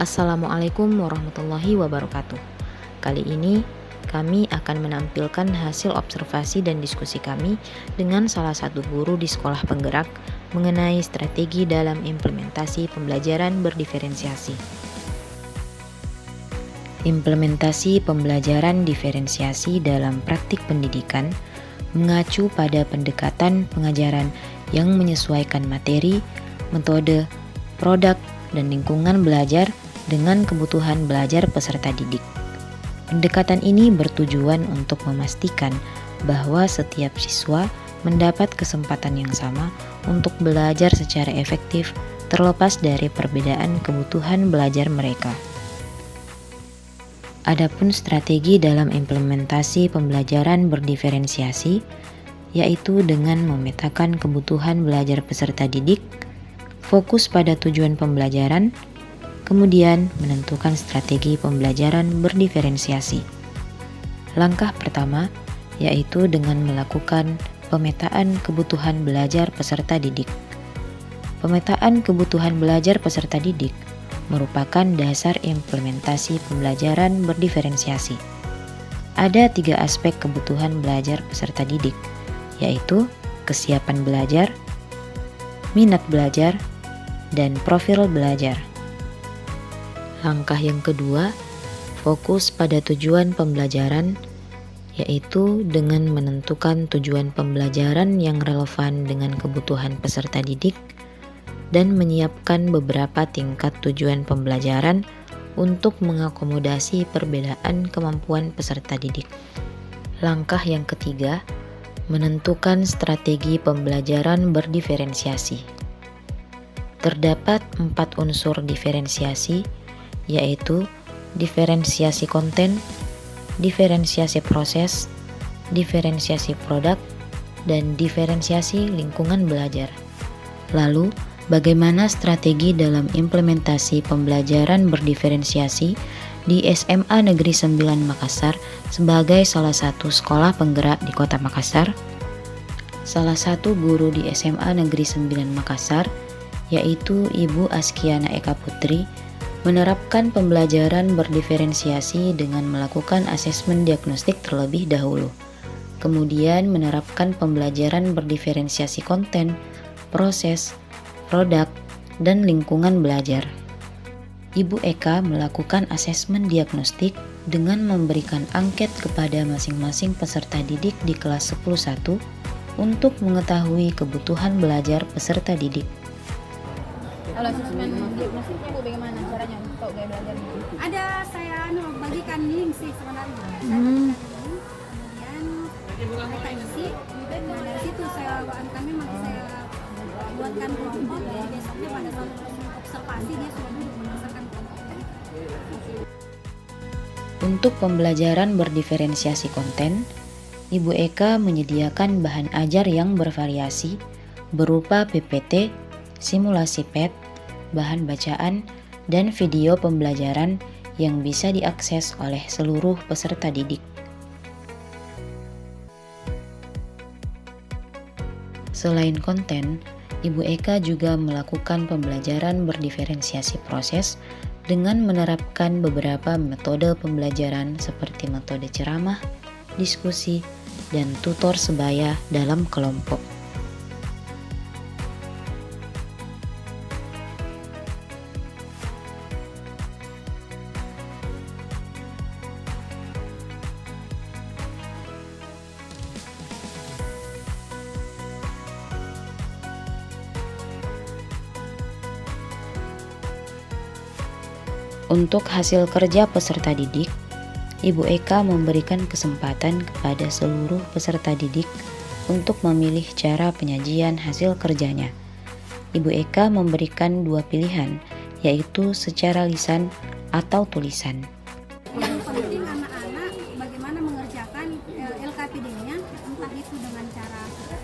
Assalamualaikum warahmatullahi wabarakatuh. Kali ini kami akan menampilkan hasil observasi dan diskusi kami dengan salah satu guru di sekolah penggerak mengenai strategi dalam implementasi pembelajaran berdiferensiasi. Implementasi pembelajaran diferensiasi dalam praktik pendidikan mengacu pada pendekatan pengajaran yang menyesuaikan materi, metode, produk, dan lingkungan belajar dengan kebutuhan belajar peserta didik. Pendekatan ini bertujuan untuk memastikan bahwa setiap siswa mendapat kesempatan yang sama untuk belajar secara efektif terlepas dari perbedaan kebutuhan belajar mereka. Adapun strategi dalam implementasi pembelajaran berdiferensiasi, yaitu dengan memetakan kebutuhan belajar peserta didik, fokus pada tujuan pembelajaran, kemudian menentukan strategi pembelajaran berdiferensiasi. Langkah pertama yaitu dengan melakukan pemetaan kebutuhan belajar peserta didik. Pemetaan kebutuhan belajar peserta didik merupakan dasar implementasi pembelajaran berdiferensiasi. Ada 3 aspek kebutuhan belajar peserta didik, yaitu kesiapan belajar, minat belajar, dan profil belajar. Langkah yang kedua, fokus pada tujuan pembelajaran, yaitu dengan menentukan tujuan pembelajaran yang relevan dengan kebutuhan peserta didik dan menyiapkan beberapa tingkat tujuan pembelajaran untuk mengakomodasi perbedaan kemampuan peserta didik. Langkah yang ketiga, menentukan strategi pembelajaran berdiferensiasi. Terdapat 4 unsur diferensiasi, yaitu diferensiasi konten, diferensiasi proses, diferensiasi produk, dan diferensiasi lingkungan belajar. Lalu, bagaimana strategi dalam implementasi pembelajaran berdiferensiasi di SMA Negeri 9 Makassar sebagai salah satu sekolah penggerak di Kota Makassar? Salah satu guru di SMA Negeri 9 Makassar, yaitu Ibu Askiana Eka Putri, menerapkan pembelajaran berdiferensiasi dengan melakukan asesmen diagnostik terlebih dahulu. Kemudian menerapkan pembelajaran berdiferensiasi konten, proses, produk, dan lingkungan belajar. Ibu Eka melakukan asesmen diagnostik dengan memberikan angket kepada masing-masing peserta didik di kelas 10-1 untuk mengetahui kebutuhan belajar peserta didik. Kalau asesmen diagnostiknya Bu, bagaimana caranya untuk gaya belajarnya? Ada, saya bagikan link sih sebenarnya. Kemudian mereka isi, dan dari situ kami saya buatkan kelompok, jadi besoknya pada saat observasi dia sudah berdasarkan kelompok. Untuk pembelajaran berdiferensiasi konten, Ibu Eka menyediakan bahan ajar yang bervariasi berupa PPT, simulasi PET, bahan bacaan, dan video pembelajaran yang bisa diakses oleh seluruh peserta didik. Selain konten, Ibu Eka juga melakukan pembelajaran berdiferensiasi proses dengan menerapkan beberapa metode pembelajaran seperti metode ceramah, diskusi, dan tutor sebaya dalam kelompok. Untuk hasil kerja peserta didik, Ibu Eka memberikan kesempatan kepada seluruh peserta didik untuk memilih cara penyajian hasil kerjanya. Ibu Eka memberikan 2 pilihan, yaitu secara lisan atau tulisan. Yang penting anak-anak bagaimana mengerjakan LKPD-nya, entah itu dengan cara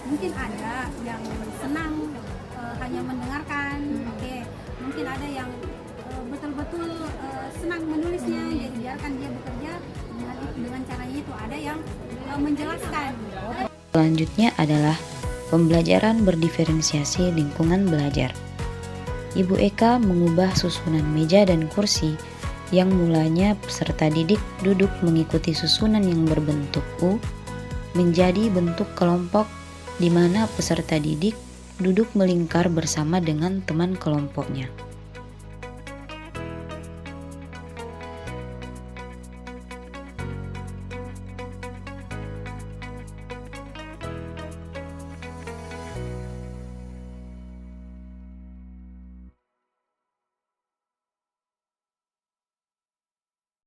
mungkin ada yang senang hanya mendengarkan, mungkin ada yang betul-betul senang menulisnya, jadi biarkan dia bekerja dengan caranya itu. Ada yang menjelaskan. Selanjutnya adalah pembelajaran berdiferensiasi lingkungan belajar. Ibu Eka mengubah susunan meja dan kursi yang mulanya peserta didik duduk mengikuti susunan yang berbentuk U menjadi bentuk kelompok di mana peserta didik duduk melingkar bersama dengan teman kelompoknya.